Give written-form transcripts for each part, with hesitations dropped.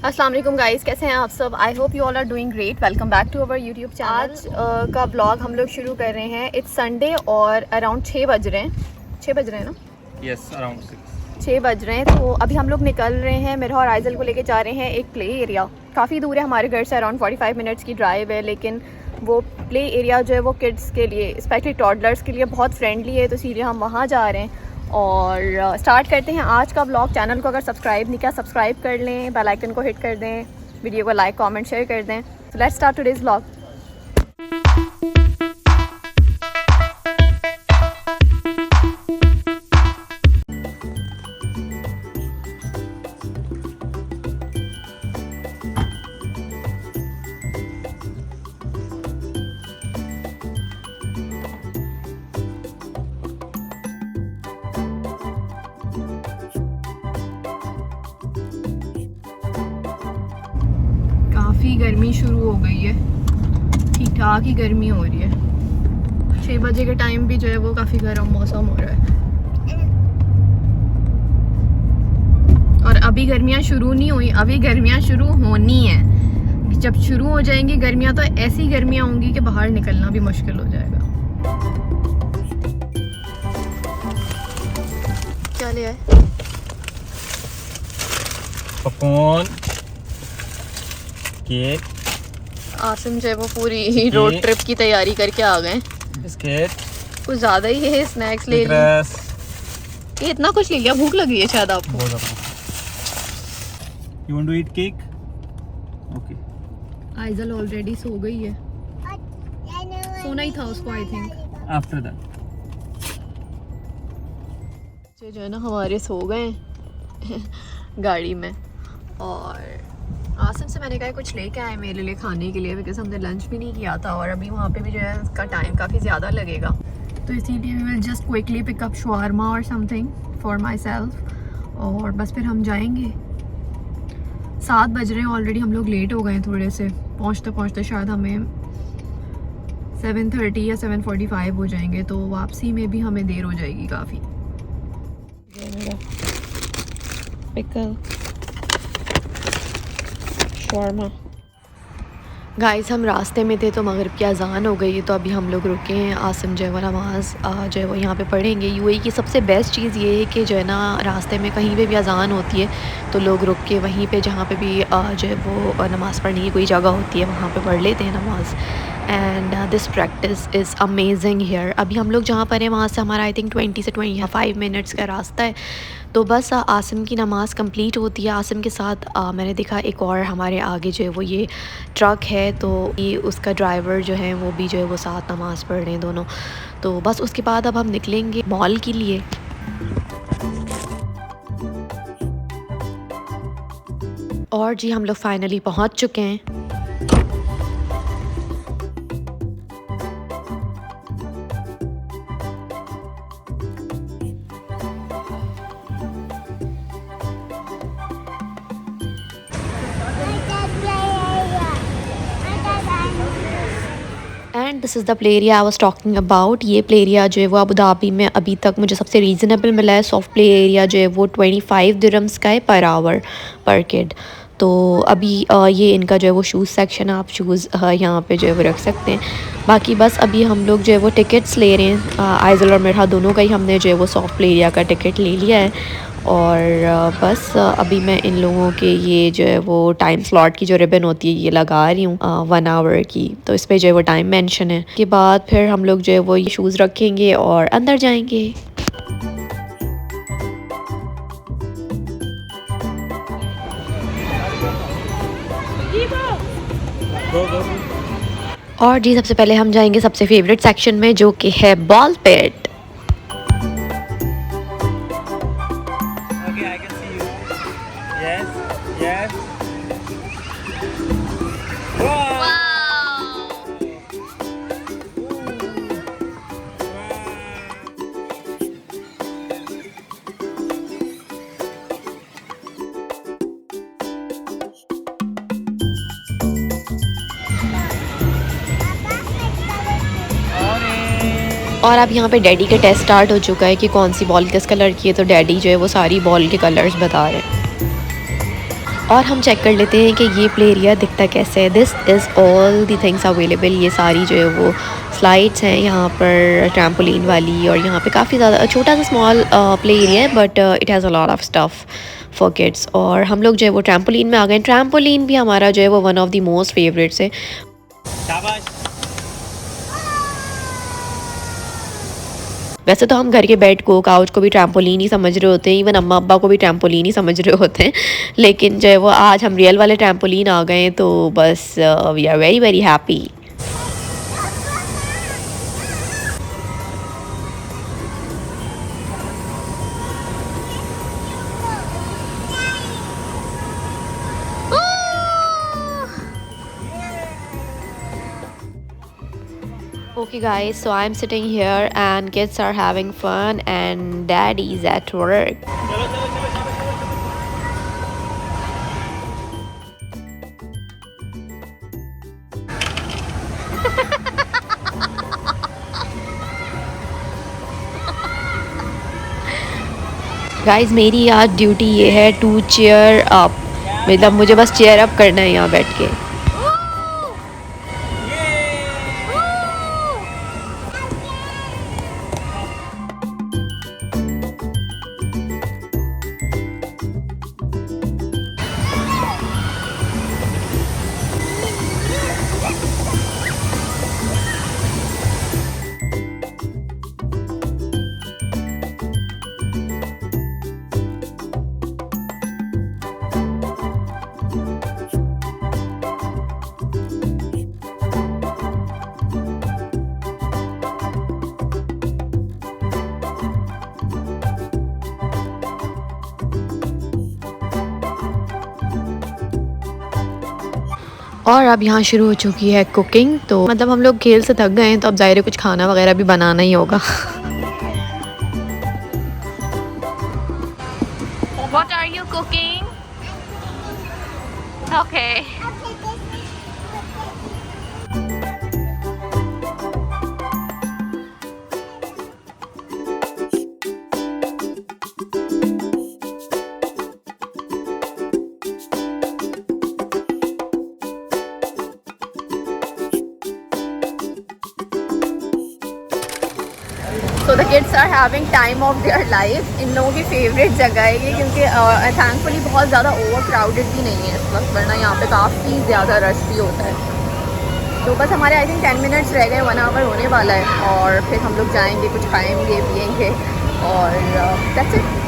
अस्सलाम वालेकुम गाइस, कैसे हैं आप सब। I hope you all are doing great. Welcome back to our YouTube channel. आज का ब्लॉग हम लोग शुरू कर रहे हैं। इट्स संडे और अराउंड 6 बज रहे हैं। 6 बज रहे हैं ना? यस, अराउंड 6 बज रहे हैं। तो अभी हम लोग निकल रहे हैं। मेरा और आइजल को लेके जा रहे हैं एक प्ले एरिया। काफ़ी दूर है हमारे घर से, अराउंड 45 मिनट्स की ड्राइव है, लेकिन वो प्ले एरिया जो है वो किड्स के लिए, स्पेशली टॉडलर्स के लिए बहुत फ्रेंडली है, तो इसीलिए हम वहाँ जा रहे हैं। और स्टार्ट करते हैं आज का ब्लॉग। चैनल को अगर सब्सक्राइब नहीं किया, सब्सक्राइब कर लें, बेल आइकन को हिट कर दें, वीडियो को लाइक कमेंट शेयर कर दें। So let's start today's blog. काफ़ी गर्मी शुरू हो गई है, ठीक ठाक ही गर्मी हो रही है। 6 बजे के टाइम भी जो है वो काफ़ी गर्म मौसम हो रहा है। और अभी गर्मियाँ शुरू नहीं हुई, अभी गर्मियाँ शुरू होनी है। जब शुरू हो जाएंगी गर्मियाँ तो ऐसी गर्मियाँ होंगी कि बाहर निकलना भी मुश्किल हो जाएगा। क्या ले आए? पॉपकॉर्न, केक, आसिम जो है वो पूरी रोड ट्रिप की तैयारी करके आ गए। बिस्किट, कुछ ज़्यादा ही है, स्नैक्स ले लिए। ये इतना कुछ ले लिया, भूख लगी है शायद आपको। बहुत ज़्यादा। You want to eat cake? Okay. Aizawl already so गई है, सोना ही था उसको आई थिंक। After that. जो है ना हमारे सो गए गाड़ी में। और आसिम से मैंने कहा कुछ लेके आए मेरे लिए खाने के लिए, बिकॉज हमने लंच भी नहीं किया था और अभी वहाँ पे भी जो है उसका टाइम काफ़ी ज़्यादा लगेगा, तो इसीलिए we will just quickly pick up शवारमा और समथिंग फॉर माई सेल्फ, और बस फिर हम जाएंगे। 7 बज रहे हैं ऑलरेडी, हम लोग लेट हो गए हैं थोड़े से। पहुँचते पहुँचते शायद हमें 7:30 या 7:45 हो जाएंगे, तो वापसी में भी हमें देर हो जाएगी काफ़ी। Pickle shawarma. गाइस, हम रास्ते में थे तो मगरिब की अज़ान हो गई है, तो अभी हम लोग रुके हैं। आसिम जो है वो नमाज़ जो है वो यहाँ पे पढ़ेंगे। यूएई की सबसे बेस्ट चीज़ ये है कि जो है ना रास्ते में कहीं पे भी अज़ान होती है तो लोग रुक के वहीं पे जहाँ पे भी जो है वो नमाज़ पढ़ने की कोई जगह होती है वहाँ पे पढ़ लेते हैं नमाज़। And this practice is amazing here. अभी हम लोग जहाँ पर हैं वहाँ से हमारा आई थिंक 20 से 25 मिनट्स का रास्ता है। तो बस आसिम की नमाज़ कंप्लीट होती है। आसिम के साथ मैंने देखा एक और हमारे आगे जो है वो ये ट्रक है, तो ये उसका ड्राइवर जो है वो भी जो है वो साथ नमाज़ पढ़ रहे हैं दोनों। तो बस उसके बाद अब हम निकलेंगे मॉल के लिए। और जी हम लोग फाइनली पहुंच चुके हैं। And this is the play area I was talking about. ये प्ले एरिया जो है वो अबू धाबी में अभी तक मुझे सबसे रीज़नेबल मिला है। सॉफ्ट प्ले एरिया जो है वो 25 दिरहम्स का है पर आवर पर किड। तो अभी ये इनका जो है वो शूज़ सेक्शन, आप शूज़ यहाँ पे जो है वो रख सकते हैं। बाकी बस अभी हम लोग जो है वो टिकट्स ले रहे हैं। आइजल और मेरा दोनों का ही हमने जो है वो सॉफ्ट प्ले एरिया का टिकट ले लिया है। और बस अभी मैं इन लोगों के ये जो है वो टाइम स्लॉट की जो रिबन होती है ये लगा रही हूँ 1 आवर की, तो इस पे जो है वो टाइम मेंशन है। के बाद फिर हम लोग जो है वो ये शूज़ रखेंगे और अंदर जाएंगे। और जी सबसे पहले हम जाएंगे सबसे फेवरेट सेक्शन में, जो कि है ball pit. Okay, I can see you. Yes, yes. Wow. और अब यहाँ पे डैडी का टेस्ट स्टार्ट हो चुका है कि कौन सी बॉल किस कलर की है, तो डैडी जो है वो सारी बॉल के कलर्स बता रहे हैं। और हम चेक कर लेते हैं कि ये प्ले एरिया दिखता कैसे है। This is all the things available. ये सारी जो है वो स्लाइड्स हैं यहाँ पर, ट्रैम्पोलिन वाली, और यहाँ पे काफ़ी ज़्यादा छोटा सा स्मॉल प्ले एरिया है, but it has a lot of stuff for kids. और हम लोग जो है वो ट्रैम्पोलिन में आ गए। ट्रैम्पोलिन भी हमारा जो है वो one of the most favourites है। शाबाश। वैसे तो हम घर के बेड को, काउच को भी ट्रैम्पोलिन ही समझ रहे होते हैं, इवन अम्मा अब्बा को भी ट्रैम्पोलिन ही समझ रहे होते हैं, लेकिन जो है वो आज हम रियल वाले ट्रैम्पोलिन आ गए हैं, तो बस we are very very happy. Okay guys, so I'm sitting here and kids are having fun and daddy's at work. चलो चलो चलो चलो चलो गाइस मेरी आज ड्यूटी ये है टू चेयर अप, मतलब मुझे बस चेयर अप करना है यहाँ बैठ के। और अब यहाँ शुरू हो चुकी है कुकिंग, तो मतलब हम लोग खेल से थक गए हैं, तो अब ज़ाहिर है कुछ खाना वगैरह भी बनाना ही होगा। What are you cooking? Okay. So the kids are having time of their life. इन लोगों की फेवरेट जगह है ये, क्योंकि थैंकफुली बहुत ज़्यादा ओवर क्राउडेड भी नहीं है इस वक्त, वरना यहाँ पे काफ़ी ज़्यादा रश भी होता है। तो बस हमारे आई थिंक 10 मिनट्स रह गए, 1 आवर होने वाला है, और फिर हम लोग जाएंगे, कुछ खाएंगे पिएंगे, और that's it.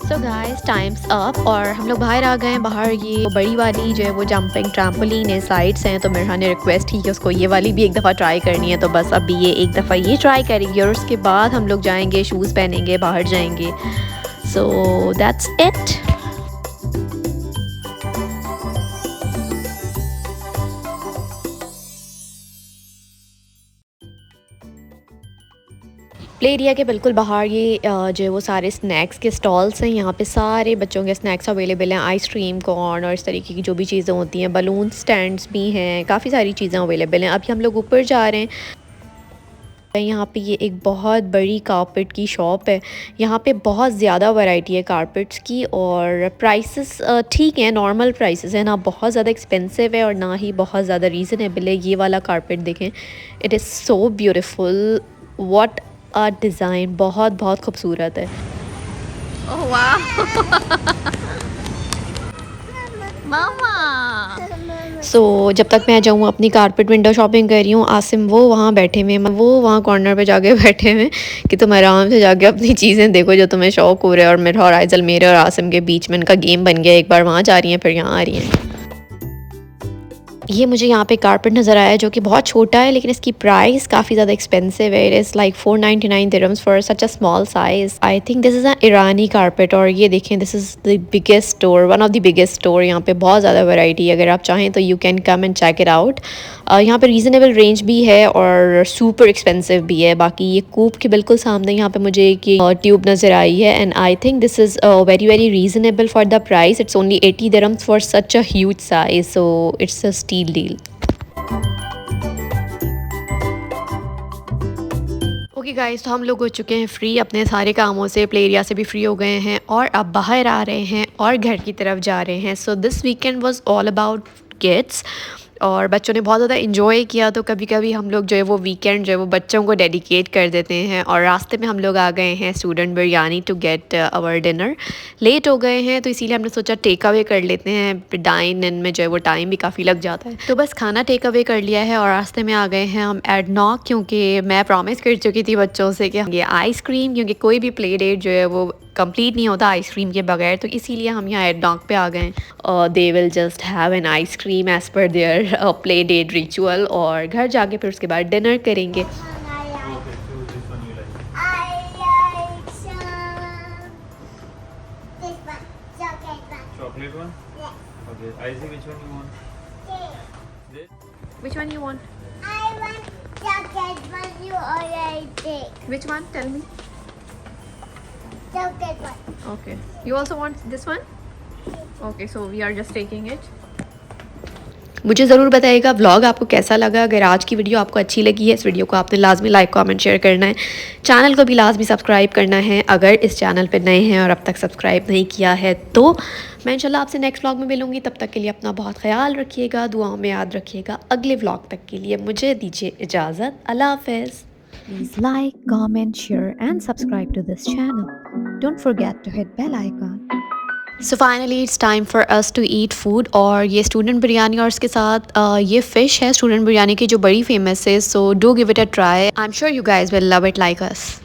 So guys times up, और हम लोग बाहर आ गए हैं। बाहर ये बड़ी वाली जो है वो जंपिंग ट्रैम्पोलिन है, साइड्स हैं, तो मेरा ने रिक्वेस्ट की कि उसको ये वाली भी एक दफ़ा ट्राई करनी है, तो बस अभी ये एक दफ़ा ये ट्राई करेंगे, और उसके बाद हम लोग जाएंगे, शूज़ पहनेंगे, बाहर जाएंगे। So that's it. Play area के बिल्कुल बाहर ये जो है वो सारे स्नैक्स के स्टॉल्स हैं। यहाँ पे सारे बच्चों के स्नैक्स अवेलेबल हैं, आइसक्रीम, कॉर्न और इस तरीके की जो भी चीज़ें होती हैं। बलून स्टैंड्स भी हैं, काफ़ी सारी चीज़ें अवेलेबल हैं। अभी हम लोग ऊपर जा रहे हैं। यहाँ पे ये एक बहुत बड़ी कारपेट की शॉप है। यहाँ पे बहुत ज़्यादा वैरायटी है कारपेट्स की, और प्राइसेस ठीक हैं, नॉर्मल प्राइसेस हैं, ना बहुत ज़्यादा एक्सपेंसिव है और ना ही बहुत ज़्यादा रीज़नेबल है। ये वाला कारपेट देखें, it is so beautiful, what a design, बहुत बहुत खूबसूरत है। ओह वाह मामा। सो जब तक मैं जाऊँ अपनी कारपेट विंडो शॉपिंग कर रही हूँ, आसिम वो वहाँ बैठे हुए हैं, वो वहाँ कॉर्नर पे जाके बैठे हुए हैं कि तुम आराम से जाके अपनी चीज़ें देखो जो तुम्हें शौक हो रहा है। और मेरा और आइजल, मेरे और आसिम के बीच में इनका गेम बन गया, एक बार वहाँ जा रही हैं, फिर यहाँ आ रही हैं। ये मुझे यहाँ पे कारपेट नज़र आया जो कि बहुत छोटा है, लेकिन इसकी प्राइस काफ़ी ज़्यादा एक्सपेंसिव है। It is like 499 dirhams for such a small size. I think this is a Irani carpet, और ये देखें, this is the biggest store, one of the biggest store. यहाँ पे बहुत ज़्यादा वैरायटी है, अगर आप चाहें तो you can come and check it out. यहाँ पे रीज़नेबल रेंज भी है और सुपर एक्सपेंसिव भी है। बाकी ये कूप के बिल्कुल सामने यहाँ पे मुझे एक ट्यूब नज़र आई है and I think this is very very reasonable for the price. It's only 80 dirhams for such a huge size, so it's a steal deal. Okay guys, तो हम लोग हो चुके हैं फ्री अपने सारे कामों से, प्ले एरिया से भी फ्री हो गए हैं और अब बाहर आ रहे हैं और घर की तरफ जा रहे हैं। So this weekend was all about kids और बच्चों ने बहुत ज़्यादा इन्जॉय किया। तो कभी कभी हम लोग जो है वो वीकेंड जो है वो बच्चों को डेडिकेट कर देते हैं और रास्ते में हम लोग आ गए हैं student biryani to get our dinner. Late हो गए हैं तो इसीलिए हमने सोचा टेक अवे कर लेते हैं, डाइन इन में जो है वो टाइम भी काफ़ी लग जाता है। तो बस खाना टेक अवे कर लिया है और रास्ते में आ गए हैं हम एडनॉक, क्योंकि मैं प्रॉमिस कर चुकी थी बच्चों से कि ये आइसक्रीम, क्योंकि कोई भी प्ले डेट जो है वो कंप्लीट नहीं होता आइसक्रीम के बगैर, तो इसीलिए हम यहाँ एडनॉक पे आ गए। They will just have an ice cream as per their play date ritual और घर जाके फिर उसके बाद डिनर करेंगे। Okay, choose this one you like. Chocolate one? Okay. Isaac, which one you want? This? Which one you want? Which one? Tell me. Okay. You also want this one? Okay, so we are just taking it. मुझे ज़रूर बताइएगा vlog आपको कैसा लगा। अगर आज की video आपको अच्छी लगी है, इस वीडियो को आपने लाजमी लाइक कमेंट शेयर करना है, चैनल को भी लाजमी सब्सक्राइब करना है अगर इस चैनल पे नए हैं और अब तक सब्सक्राइब नहीं किया है। तो मैं इंशाल्लाह आपसे नेक्स्ट व्लॉग में मिलूँगी, तब तक के लिए अपना बहुत ख्याल रखिएगा, दुआओं में याद रखिएगा। अगले व्लॉग तक के लिए मुझे दीजिए इजाज़त। अल्लाह हाफ़िज़। Please like, comment, share and subscribe to this channel. Don't forget to hit bell icon. So finally it's time for us to eat food और ये स्टूडेंट बिरयानी और इसके साथ ये फ़िश है स्टूडेंट बिरयानी की जो बड़ी फेमस है। So do give it a try, I am sure you guys will love it like us.